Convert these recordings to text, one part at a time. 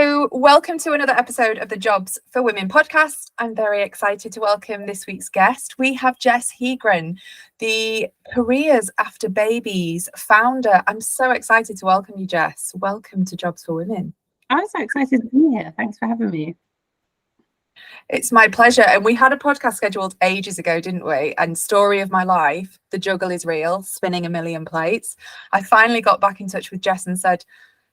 So welcome to another episode of the Jobs for Women podcast. I'm very excited to welcome this week's guest. We have Jess Heagren, the Careers After Babies founder. I'm so excited to welcome you, Jess. Welcome to Jobs for Women. I'm so excited to be here. Thanks for having me. It's my pleasure. And we had a podcast scheduled ages ago, didn't we? And story of my life, the juggle is real, spinning a million plates. I finally got back in touch with Jess and said,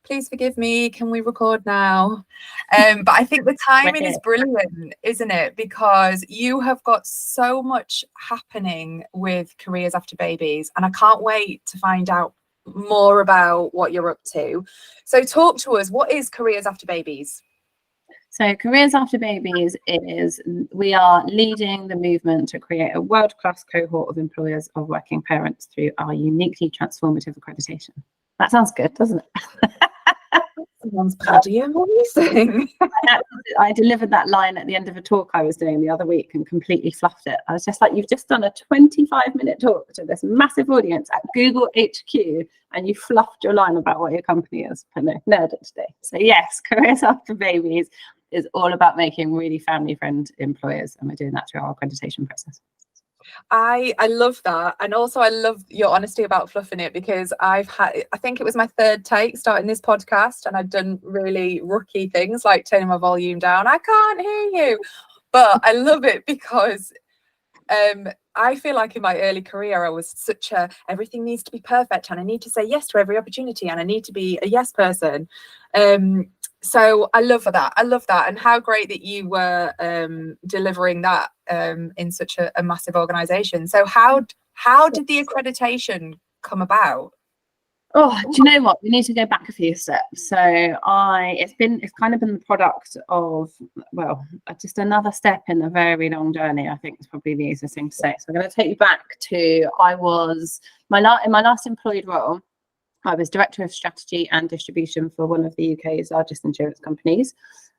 please forgive me, can we record now? But I think the timing is brilliant, isn't it? Because you have got so much happening with Careers After Babies, and I can't wait to find out more about what you're up to. So talk to us, what is Careers After Babies? So Careers After Babies is, we are leading the movement to create a world-class cohort of employers of working parents through our uniquely transformative accreditation. That sounds good, doesn't it? Sounds bloody amazing. I delivered that line at the end of a talk I was doing the other week and completely fluffed it. I was just like, you've just done a 25-minute talk to this massive audience at Google HQ and you fluffed your line about what your company is. I know, nailed it today. So yes, Careers After Babies is all about making really family-friend employers, and we're doing that through our accreditation process. I love that, and also I love your honesty about fluffing it, because I think it was my third take starting this podcast, and I'd done really rookie things like turning my volume down. I can't hear you, but I love it because I feel like in my early career I was such a everything needs to be perfect and I need to say yes to every opportunity and I need to be a yes person. So I love that. And how great that you were delivering that in such a massive organization. So how did the accreditation come about? Oh, do you know what? We need to go back a few steps. So it's kind of been the product of, well, just another step in a very long journey. I think it's probably the easiest thing to say. So I'm going to take you back to, in my last employed role, I was Director of Strategy and Distribution for one of the UK's largest insurance companies.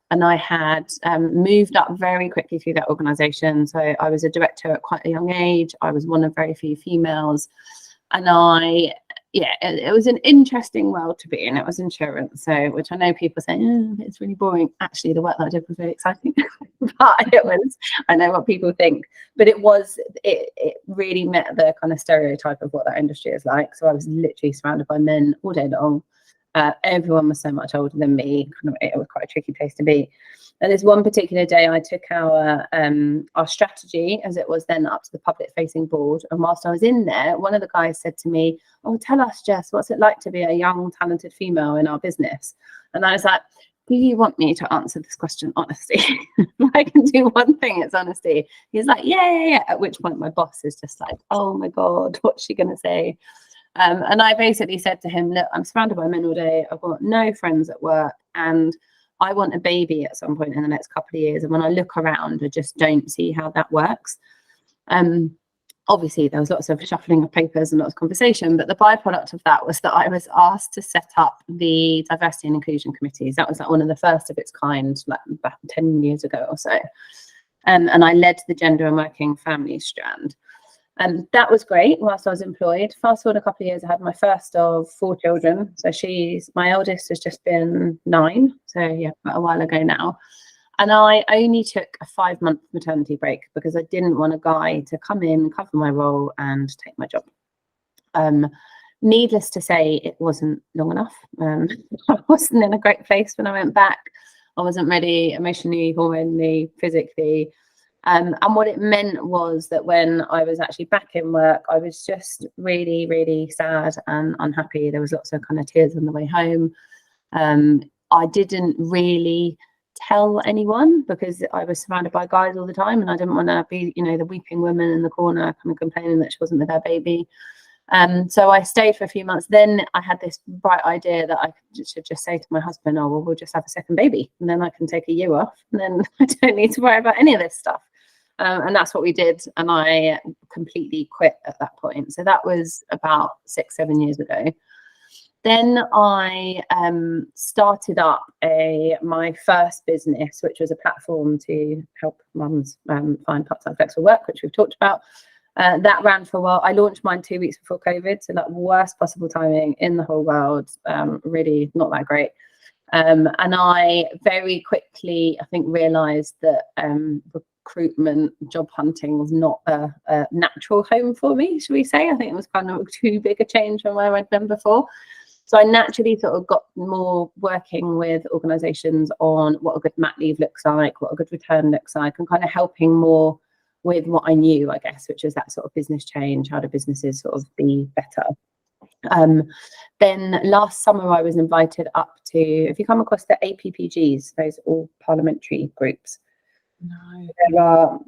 And I had moved up very quickly through that organisation. So I was a director at quite a young age. I was one of very few females. And it was an interesting world to be in. It was insurance, so which I know people say it's really boring. Actually, the work that I did was very exciting, but it was. I know what people think, but it really met the kind of stereotype of what that industry is like. So I was literally surrounded by men all day long. Everyone was so much older than me. It was quite a tricky place to be. And this one particular day, I took our strategy, as it was then, up to the public-facing board. And whilst I was in there, one of the guys said to me, "Oh, tell us, Jess, what's it like to be a young, talented female in our business?" And I was like, "Do you want me to answer this question honestly? I can do one thing, it's honesty." He's like, yeah. At which point my boss is just like, "Oh my God, what's she going to say?" And I basically said to him, "Look, I'm surrounded by men all day. I've got no friends at work, and I want a baby at some point in the next couple of years. And when I look around, I just don't see how that works." Obviously, there was lots of shuffling of papers and lots of conversation, but the byproduct of that was that I was asked to set up the diversity and inclusion committees. That was like one of the first of its kind, like back 10 years ago or so. And I led the gender and working families strand. And that was great whilst I was employed. Fast forward a couple of years, I had my first of 4 children. So my eldest has just been 9. So yeah, about a while ago now. And I only took a 5-month maternity break because I didn't want a guy to come in, cover my role and take my job. Needless to say, it wasn't long enough. I wasn't in a great place when I went back. I wasn't ready emotionally, hormonally, physically. And what it meant was that when I was actually back in work, I was just really, really sad and unhappy. There was lots of kind of tears on the way home. I didn't really tell anyone because I was surrounded by guys all the time, and I didn't want to be, the weeping woman in the corner kind of complaining that she wasn't with her baby. So I stayed for a few months. Then I had this bright idea that I should just say to my husband, "Oh, well, we'll just have a second baby, and then I can take a year off, and then I don't need to worry about any of this stuff." And that's what we did. And I completely quit at that point. So that was about 6-7 years ago. Then I started up my first business, which was a platform to help mums find part-time flexible work, which we've talked about. That ran for a while. I launched mine 2 weeks before COVID, so that worst possible timing in the whole world. Really not that great. And I very quickly, I think, realised that recruitment, job hunting was not a natural home for me, should we say. I think it was kind of too big a change from where I'd been before. So I naturally sort of got more working with organisations on what a good mat leave looks like, what a good return looks like, and kind of helping more with what I knew, I guess, which is that sort of business change, how do businesses sort of be better. Then last summer I was invited up to, if you come across the APPGs, those all parliamentary groups. No.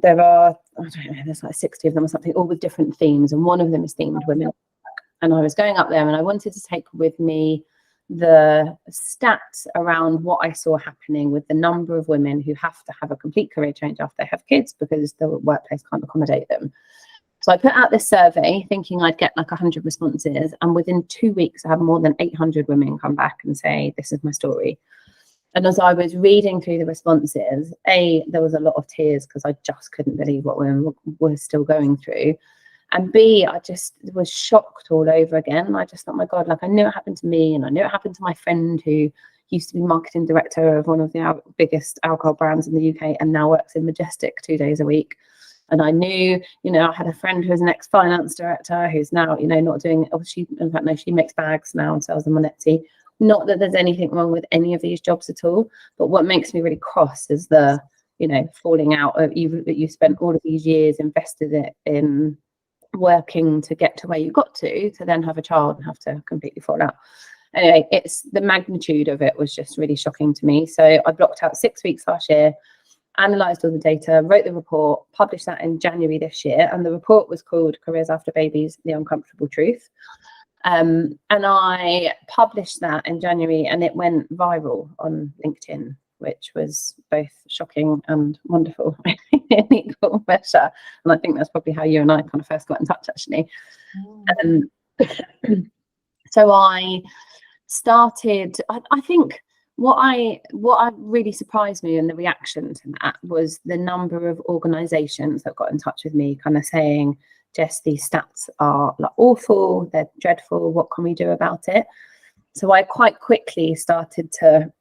There are, I don't know, there's like 60 of them or something, all with different themes, and one of them is themed women. And I was going up there and I wanted to take with me the stats around what I saw happening with the number of women who have to have a complete career change after they have kids because the workplace can't accommodate them. So I put out this survey thinking I'd get like 100 responses, and within 2 weeks I had more than 800 women come back and say, this is my story. And as I was reading through the responses, there was a lot of tears because I just couldn't believe what women were still going through. And B, I just was shocked all over again. I just thought, my God, like I knew it happened to me, and I knew it happened to my friend who used to be marketing director of one of the biggest alcohol brands in the UK and now works in Majestic 2 days a week. And I knew, I had a friend who was an ex-finance director who's now, not doing, she makes bags now and sells them on Etsy. Not that there's anything wrong with any of these jobs at all, but what makes me really cross is the, falling out of you spent all of these years invested it in working to get to where you got to then have a child and have to completely fall out. Anyway, it's the magnitude of it was just really shocking to me. So I blocked out 6 weeks last year, analysed all the data, wrote the report, published that in January this year, and the report was called Careers After Babies, The Uncomfortable Truth. And I published that in January and it went viral on LinkedIn, which was both shocking and wonderful in equal measure. And I think that's probably how you and I kind of first got in touch, actually. So I started, I think what really surprised me in the reaction to that was the number of organisations that got in touch with me kind of saying, Jess, these stats are like awful, they're dreadful, what can we do about it? So I quite quickly started to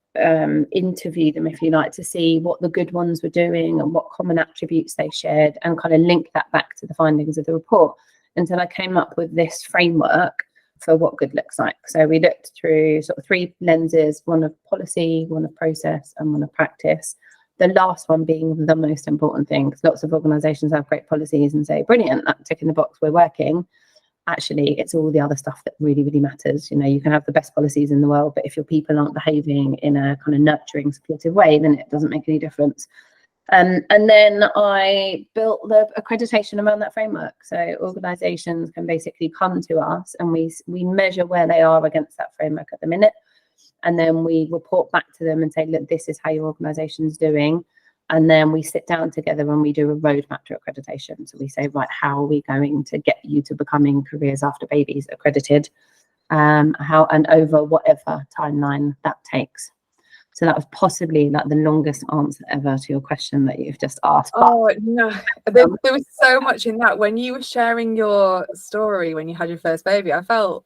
interview them, if you like, to see what the good ones were doing and what common attributes they shared, and kind of link that back to the findings of the report until I came up with this framework for what good looks like. So we looked through sort of 3 lenses, one of policy, one of process, and one of practice. The last one being the most important thing, because lots of organisations have great policies and say, brilliant, that tick in the box, we're working. Actually, it's all the other stuff that really, really matters. You can have the best policies in the world, but if your people aren't behaving in a kind of nurturing, supportive way, then it doesn't make any difference. And then I built the accreditation around that framework. So organisations can basically come to us and we measure where they are against that framework at the minute. And then we report back to them and say, look, this is how your organisation is doing. And then we sit down together and we do a roadmap to accreditation. So we say, right, how are we going to get you to becoming Careers After Babies accredited? How and over whatever timeline that takes. So that was possibly like the longest answer ever to your question that you've just asked. Oh no, there was so much in that. When you were sharing your story when you had your first baby, I felt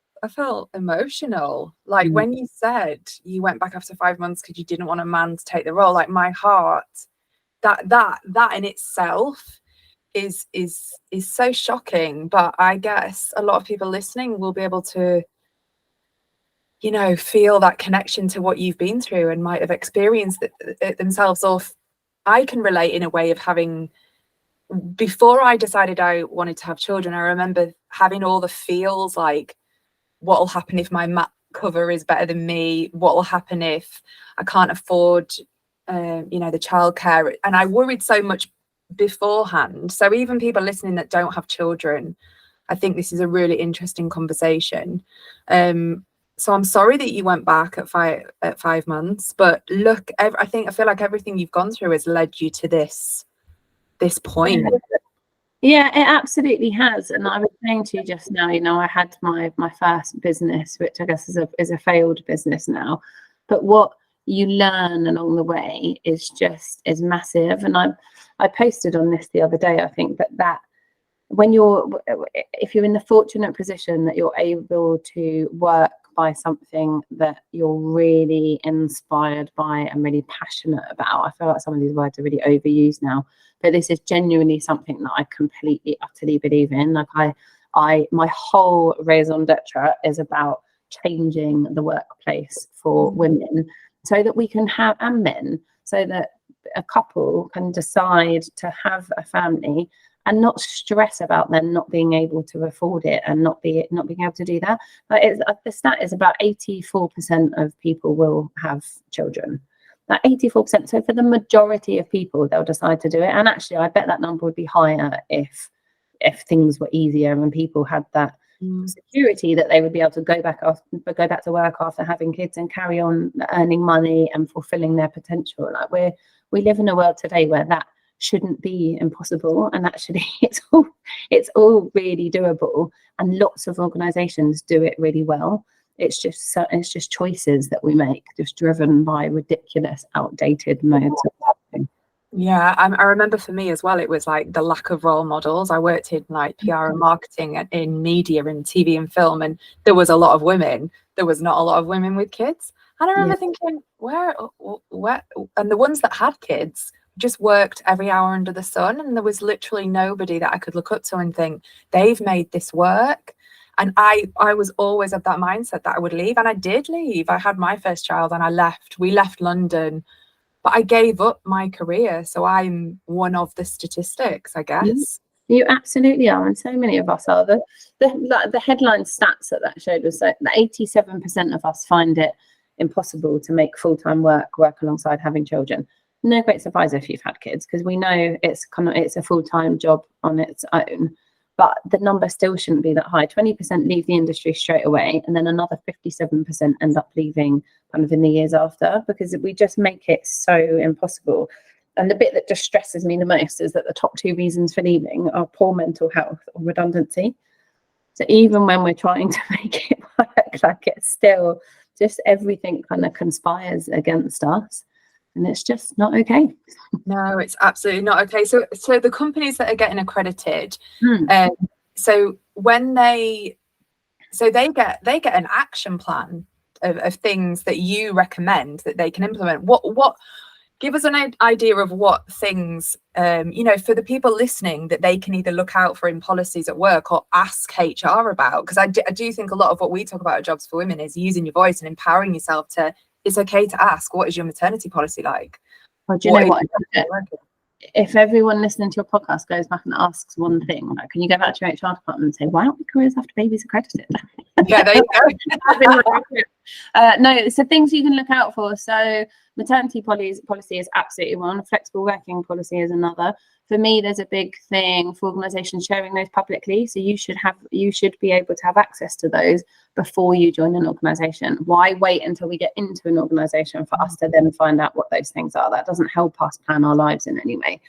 emotional. Like when you said you went back after 5 months because you didn't want a man to take the role, like my heart, that in itself is so shocking. But I guess a lot of people listening will be able to, feel that connection to what you've been through and might have experienced it themselves. Or I can relate in a way of having, before I decided I wanted to have children, I remember having all the feels like, what will happen if my mat cover is better than me? What will happen if I can't afford, the childcare? And I worried so much beforehand. So even people listening that don't have children, I think this is a really interesting conversation. So I'm sorry that you went back at 5 months, but look, I feel like everything you've gone through has led you to this point. Yeah, it absolutely has. And I was saying to you just now, I had my first business, which I guess is a failed business now. But what you learn along the way is massive. And I posted on this the other day, I think, that when if you're in the fortunate position that you're able to work by something that you're really inspired by and really passionate about. I feel like some of these words are really overused now, but this is genuinely something that I completely, utterly believe in. Like my whole raison d'etre is about changing the workplace for women so that we can have, and men, so that a couple can decide to have a family and not stress about them not being able to afford it and not being able to do that. But the stat is about 84% of people will have children. That 84%. So for the majority of people, they'll decide to do it. And actually, I bet that number would be higher if things were easier and people had that security that they would be able to go back to work after having kids and carry on earning money and fulfilling their potential. Like we live in a world today where that shouldn't be impossible, and actually it's all really doable, and lots of organizations do it really well. It's just choices that we make, just driven by ridiculous, outdated modes of thinking. Yeah, I remember for me as well, it was like the lack of role models. I worked in like PR and marketing and in media and TV and film, and there was a lot of women. There was not a lot of women with kids. And I remember thinking, where, and the ones that had kids just worked every hour under the sun, and there was literally nobody that I could look up to and think, they've made this work. And I was always of that mindset that I would leave, and I did leave. I had my first child and I left. We left London, but I gave up my career. So I'm one of the statistics, I guess. You absolutely are, and so many of us are. The headline stats that showed was that 87% of us find it impossible to make full-time work alongside having children. No great surprise if you've had kids, because we know it's a full-time job on its own, but the number still shouldn't be that high. 20% leave the industry straight away, and then another 57% end up leaving kind of in the years after, because we just make it so impossible. And the bit that just stresses me the most is that the top 2 reasons for leaving are poor mental health or redundancy. So even when we're trying to make it work, like, it's still just everything kind of conspires against us. And it's just not okay. No, it's absolutely not okay. So the companies that are getting accredited, so when they get an action plan of things that you recommend that they can implement. What give us an idea of what things, for the people listening, that they can either look out for in policies at work or ask HR about? Because I do think a lot of what we talk about at Jobs for Women is using your voice and empowering yourself to. It's okay to ask, what is your maternity policy like? Well, do you know what? If everyone listening to your podcast goes back and asks one thing, like, can you go back to your HR department and say, why aren't we careers after babies accredited? Yeah, there you go. No, so things you can look out for. So maternity policy is absolutely one. Flexible working policy is another. For me, there's a big thing for organisations sharing those publicly. So you should be able to have access to those before you join an organisation. Why wait until we get into an organisation for us to then find out what those things are? That doesn't help us plan our lives in any way.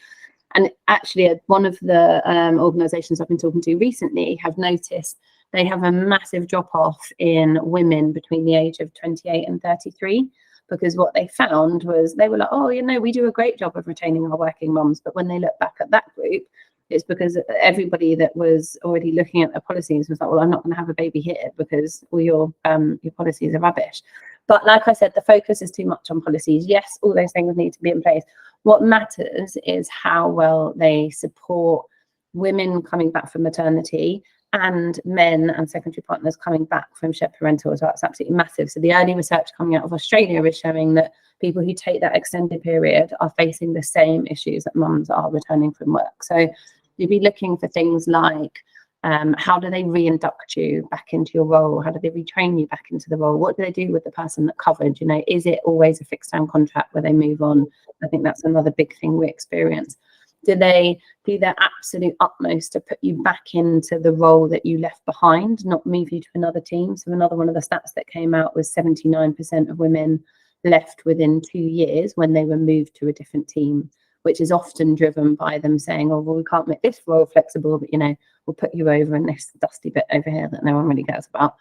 And actually, one of the organisations I've been talking to recently have noticed they have a massive drop-off in women between the age of 28 and 33. Because what they found was they were like, oh, we do a great job of retaining our working mums. But when they look back at that group, it's because everybody that was already looking at the policies was like, well, I'm not going to have a baby here because all your policies are rubbish. But like I said, the focus is too much on policies. Yes, all those things need to be in place. What matters is how well they support women coming back from maternity and men and secondary partners coming back from shared parental as well. It's absolutely massive. So the early research coming out of Australia is showing that people who take that extended period are facing the same issues that mums are returning from work. So you'd be looking for things like how do they reinduct you back into your role? How do they retrain you back into the role? What do they do with the person that covered? Is it always a fixed term contract where they move on? I think that's another big thing we experience. Do they do their absolute utmost to put you back into the role that you left behind, not move you to another team? So another one of the stats that came out was 79% of women left within 2 years when they were moved to a different team, which is often driven by them saying, oh, well, we can't make this role flexible, but, we'll put you over in this dusty bit over here that no one really cares about.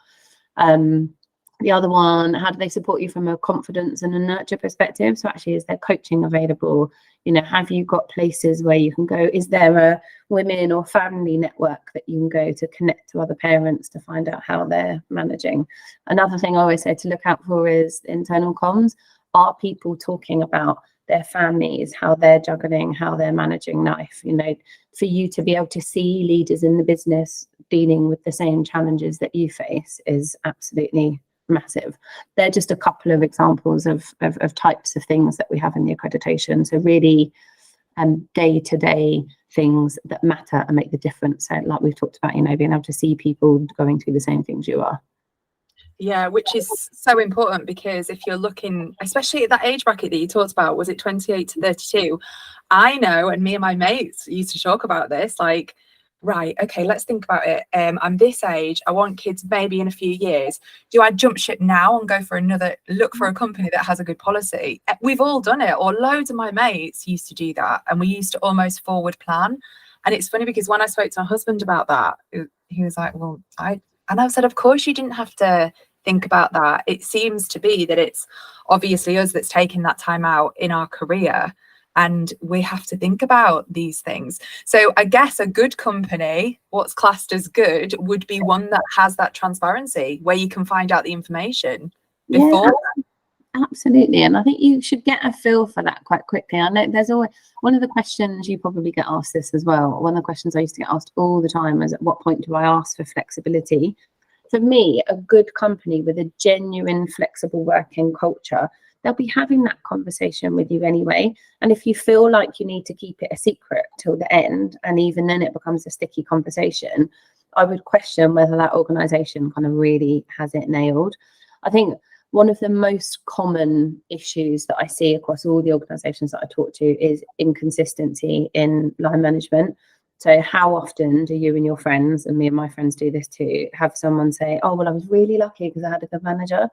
The other one, how do they support you from a confidence and a nurture perspective? So actually, is there coaching available? You know, have you got places where you can go? Is there a women or family network that you can go to connect to other parents to find out how they're managing? Another thing I always say to look out for is internal comms. Are people talking about their families, how they're juggling, how they're managing life? You know, for you to be able to see leaders in the business dealing with the same challenges that you face is absolutely massive. They're just a couple of examples of types of things that we have in the accreditation. So really day-to-day things that matter and make the difference. So like we've talked about, you know, being able to see people going through the same things you are. Yeah, which is so important, because if you're looking, especially at that age bracket that you talked about, was it 28 to 32? I know, and me and my mates used to talk about this, like, right, okay, let's think about it. I'm this age, I want kids maybe in a few years. Do I jump ship now and go for look for a company that has a good policy? We've all done it, or loads of my mates used to do that, and we used to almost forward plan. And it's funny because when I spoke to my husband about that, he was like, well, and I said, of course you didn't have to think about that. It seems to be that it's obviously us that's taking that time out in our career, and we have to think about these things. So I guess a good company, what's classed as good, would be one that has that transparency where you can find out the information before. Yeah, absolutely. And I think you should get a feel for that quite quickly. I know there's always one of the questions, you probably get asked this as well. One of the questions I used to get asked all the time is, at what point do I ask for flexibility? For me, a good company with a genuine flexible working culture, they'll be having that conversation with you anyway. And if you feel like you need to keep it a secret till the end, and even then it becomes a sticky conversation, I would question whether that organisation kind of really has it nailed. I think one of the most common issues that I see across all the organisations that I talk to is inconsistency in line management. So how often do you and your friends, and me and my friends do this too, have someone say, oh, well, I was really lucky because I had a good manager?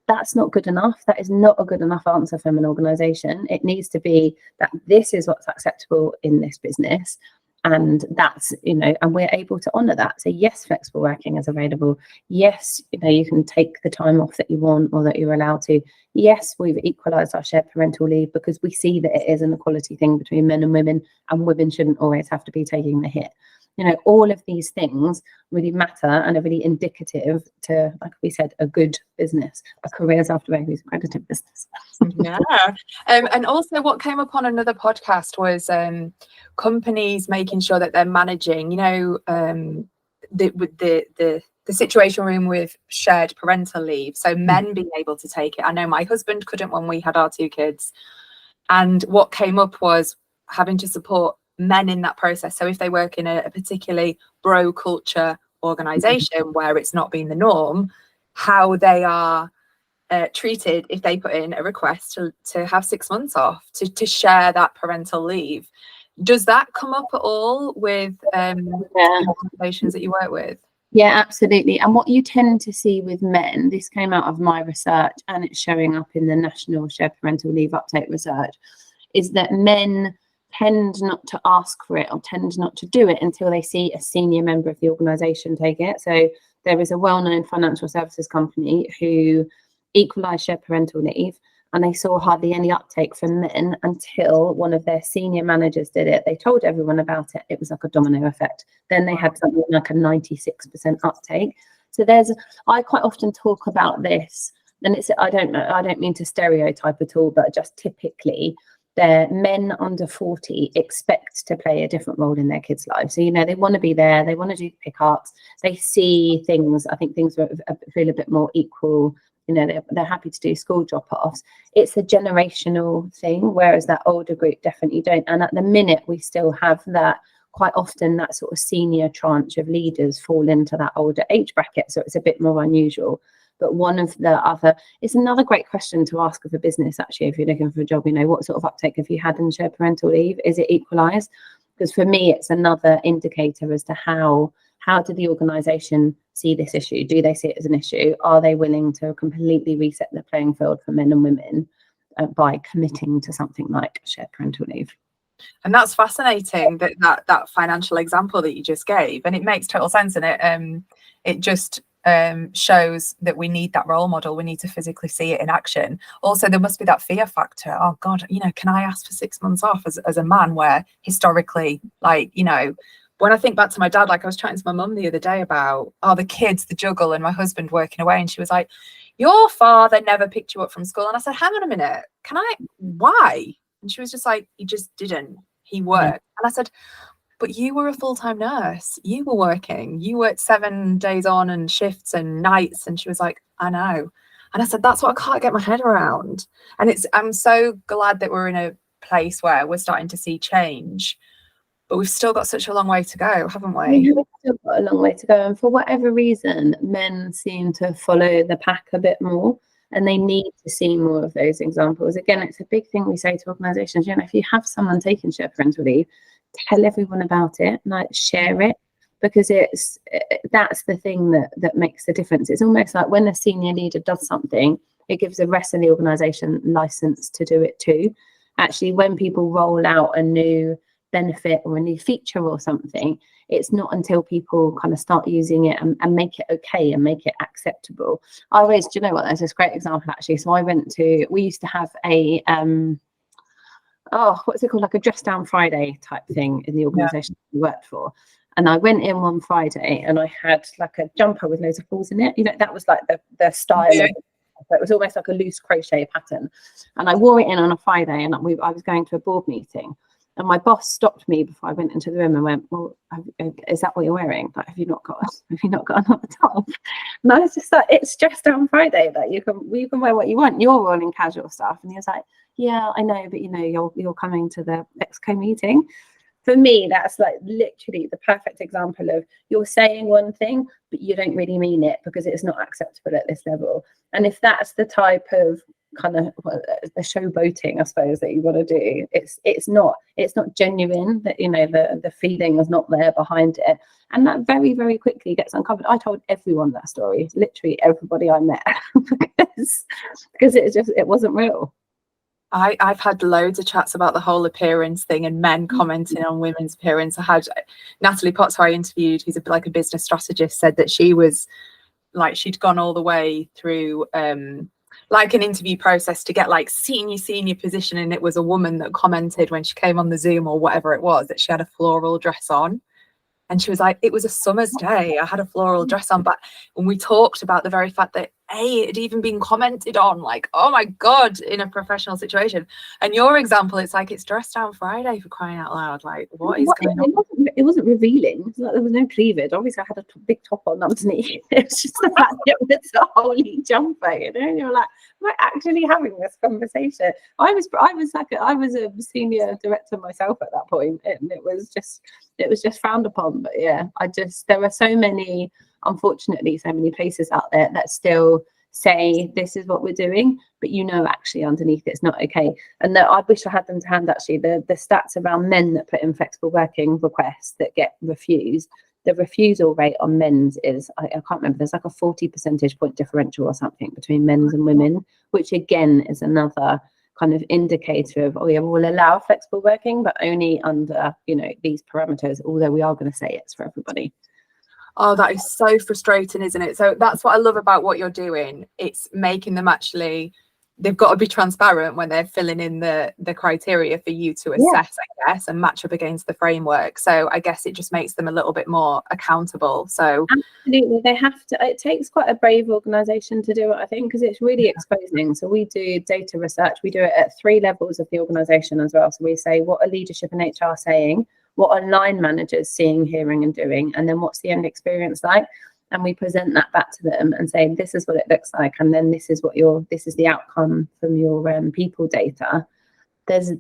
That's not good enough. That is not a good enough answer from an organisation. It needs to be that this is what's acceptable in this business. And that's, you know, and we're able to honour that. So yes, flexible working is available. Yes, you know, you can take the time off that you want or that you're allowed to. Yes, we've equalised our shared parental leave because we see that it is an equality thing between men and women shouldn't always have to be taking the hit. You know, all of these things really matter and are really indicative to, like we said, a good business, a careers after babies accredited business. Yeah. And also what came up on another podcast was companies making sure that they're managing, you know, the situation room with shared parental leave. So men being able to take it. I know my husband couldn't when we had our 2 kids. And what came up was having to support men in that process. So if they work in a particularly bro culture organization where it's not been the norm, how they are treated if they put in a request to have 6 months off, to share that parental leave. Does that come up at all with organizations that you work with? Yeah, absolutely. And what you tend to see with men, this came out of my research and it's showing up in the National Shared Parental Leave Uptake research, is that men tend not to ask for it or tend not to do it until they see a senior member of the organisation take it. So there is a well-known financial services company who equalised shared parental leave, and they saw hardly any uptake from men until one of their senior managers did it. They told everyone about it. It was like a domino effect. Then they had something like a 96% uptake. So I quite often talk about this, and I don't mean to stereotype at all, but just typically their men under 40 expect to play a different role in their kids' lives. So, you know, they want to be there, they want to do pick-ups, they see things, I think things feel a bit more equal. You know, they're happy to do school drop-offs. It's a generational thing, whereas that older group definitely don't. And at the minute, we still have that, quite often that sort of senior tranche of leaders fall into that older age bracket. So it's a bit more unusual. But it's another great question to ask of a business, actually, if you're looking for a job, you know, what sort of uptake have you had in shared parental leave? Is it equalised? Because for me, it's another indicator as to how did the organisation see this issue? Do they see it as an issue? Are they willing to completely reset the playing field for men and women by committing to something like shared parental leave? And that's fascinating, that financial example that you just gave, and it makes total sense. And it just shows that we need that role model. We need to physically see it in action. Also, there must be that fear factor. Oh God, you know, can I ask for 6 months off as a man, where historically, like, you know, when I think back to my dad, like I was chatting to my mum the other day about, the kids, the juggle, and my husband working away, and she was like, your father never picked you up from school. And I said, hang on a minute, why? And she was just like, he just didn't. He worked. Yeah. And I said, but you were a full-time nurse. You were working. You worked 7 days on and shifts and nights. And she was like, I know. And I said, that's what I can't get my head around. And I'm so glad that we're in a place where we're starting to see change. But we've still got such a long way to go, haven't we? We've still got a long way to go. And for whatever reason, men seem to follow the pack a bit more, and they need to see more of those examples. Again, it's a big thing we say to organisations, you know, if you have someone taking shared parental leave, tell everyone about it, like share it, because that's the thing that makes the difference. It's almost like when a senior leader does something, it gives the rest of the organisation license to do it too. Actually, when people roll out a new benefit or a new feature or something, it's not until people kind of start using it and make it okay and make it acceptable. I always, do you know what, there's this great example actually. So we used to have a what's it called, like a dress down Friday type thing in the organisation we worked for. And I went in one Friday and I had like a jumper with loads of balls in it, you know, that was like the style of it. It was almost like a loose crochet pattern, and I wore it in on a Friday, and I was going to a board meeting. And my boss stopped me before I went into the room and went, well, is that what you're wearing? Like, have you not got another top? And I was just like, it's just on Friday. Like, you can wear what you want. You're wearing casual stuff. And he was like, yeah, I know, but you know, you're coming to the Exco meeting. For me, that's like literally the perfect example of you're saying one thing, but you don't really mean it because it's not acceptable at this level. And if that's the type of kind of the showboating, I suppose, that you want to do, it's not genuine, that, you know, the feeling is not there behind it, and that very, very quickly gets uncovered. I told everyone that story, literally everybody I met, because it wasn't real. I've had loads of chats about the whole appearance thing and men commenting on women's appearance. I had Natalie Potts, who I interviewed, who's like a business strategist, said that she was like, she'd gone all the way through like an interview process to get like senior position, and it was a woman that commented when she came on the Zoom or whatever it was that she had a floral dress on. And she was like, it was a summer's day, I had a floral dress on. But when we talked about the very fact that it had even been commented on, like, oh my God, in a professional situation. And your example, it's like, it's dress down Friday, for crying out loud. Like, what is going on? It wasn't revealing. It's like there was no cleavage. Obviously, I had a big top on underneath. It's just the fact that it was a holy jumper, you know. And you're like, we're actually having this conversation. I was a senior director myself at that point, and it was just frowned upon. But yeah, there were so many places out there that still say this is what we're doing, but you know, actually underneath it's not okay. And I wish I had them to hand, actually, the stats around men that put in flexible working requests that get refused. The refusal rate on men's is, I can't remember, there's like a 40 percentage point differential or something between men's and women, which again is another kind of indicator of, we'll allow flexible working, but only under, you know, these parameters, although we are going to say it's for everybody. Oh, that is so frustrating, isn't it? So that's what I love about what you're doing. It's making them actually, they've got to be transparent when they're filling in the criteria for you to assess, I guess, and match up against the framework. So I guess it just makes them a little bit more accountable. So absolutely, they have to. It takes quite a brave organisation to do it, I think, because it's really exposing. So we do data research. We do it at 3 levels of the organisation as well. So we say, what are leadership and HR saying? What are line managers seeing, hearing and doing? And then what's the end experience like? And we present that back to them and say, this is what it looks like. And then this is the outcome from your people data. There's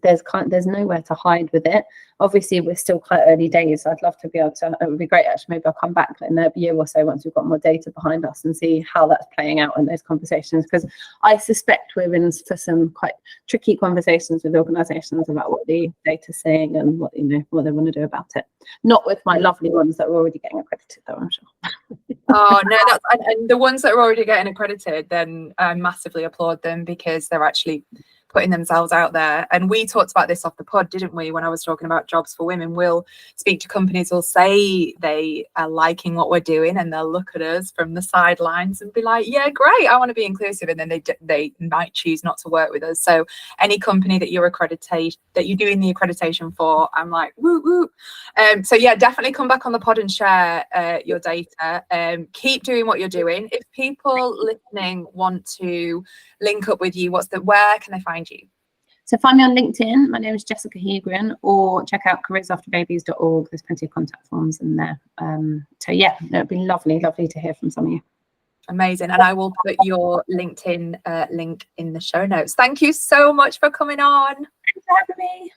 nowhere to hide with it. Obviously, we're still quite early days. I'd love to be able to, it would be great, actually, maybe I'll come back in a year or so once we've got more data behind us and see how that's playing out in those conversations, because I suspect we're in for some quite tricky conversations with organisations about what the data's saying and what they want to do about it. Not with my lovely ones that are already getting accredited, though, I'm sure. Oh no, and the ones that are already getting accredited, then I massively applaud them, because they're actually putting themselves out there. And we talked about this off the pod, didn't we, when I was talking about jobs for women? We'll speak to companies who'll say they are liking what we're doing, and they'll look at us from the sidelines and be like, yeah, great, I want to be inclusive, and then they might choose not to work with us. So any company that you're doing the accreditation for, I'm like, woo woo. So yeah, definitely come back on the pod and share your data. Keep doing what you're doing. If people listening want to link up with you, where can they find you? So find me on LinkedIn. My name is Jessica Heagren, or check out careersafterbabies.org. There's plenty of contact forms in there. So yeah, it'd be lovely to hear from some of you. Amazing. And I will put your LinkedIn link in the show notes. Thank you so much for coming on. Thanks for having me.